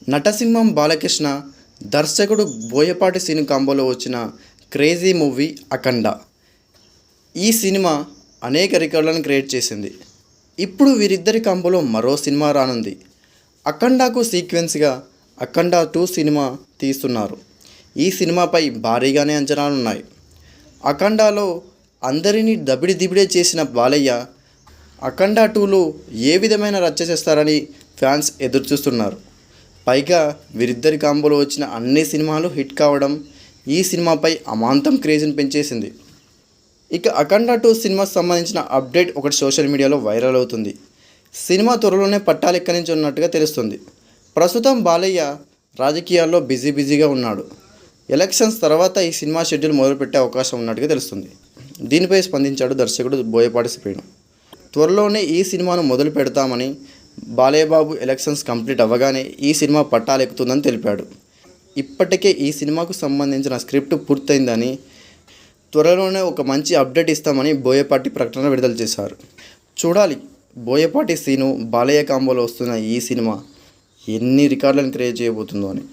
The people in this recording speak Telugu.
నటసింహం బాలకృష్ణ, దర్శకుడు బోయపాటి సీను కాంబోలో వచ్చిన క్రేజీ మూవీ అఖండ. ఈ సినిమా అనేక రికార్డులను క్రియేట్ చేసింది. ఇప్పుడు వీరిద్దరి కాంబోలో మరో సినిమా రానుంది. అఖండాకు సీక్వెన్స్గా అఖండ 2 సినిమా తీస్తున్నారు. ఈ సినిమాపై భారీగానే అంచనాలున్నాయి. అఖండాలో అందరినీ దబిడే చేసిన బాలయ్య అఖండ 2లో ఏ విధమైన రచ్చ చేస్తారని ఫ్యాన్స్ ఎదురుచూస్తున్నారు. పైగా వీరిద్దరి కాంబోలో వచ్చిన అన్ని సినిమాలు హిట్ కావడం ఈ సినిమాపై అమాంతం క్రేజ్ని పెంచేసింది. ఇక అఖండ 2 సినిమాకు సంబంధించిన అప్డేట్ ఒకటి సోషల్ మీడియాలో వైరల్ అవుతుంది. సినిమా త్వరలోనే పట్టాలెక్కనించనున్నట్టుగా తెలుస్తుంది. ప్రస్తుతం బాలయ్య రాజకీయాల్లో బిజీగా ఉన్నాడు. ఎలక్షన్స్ తర్వాత ఈ సినిమా షెడ్యూల్ మొదలుపెట్టే అవకాశం ఉన్నట్టుగా తెలుస్తుంది. దీనిపై స్పందించాడు దర్శకుడు బోయపాటి శ్రీను. త్వరలోనే ఈ సినిమాను మొదలు పెడతామని, బాలయ్య బాబు ఎలక్షన్స్ కంప్లీట్ అవ్వగానే ఈ సినిమా పట్టాలెక్కుతుందని తెలిపాడు. ఇప్పటికే ఈ సినిమాకు సంబంధించిన స్క్రిప్ట్ పూర్తయిందని, త్వరలోనే ఒక మంచి అప్డేట్ ఇస్తామని బోయపాటి ప్రకటన విడుదల చేశారు. చూడాలి బోయపాటి సీను బాలయ్య కాంబోలో వస్తున్న ఈ సినిమా ఎన్ని రికార్డులను క్రియేట్ చేయబోతుందో అని.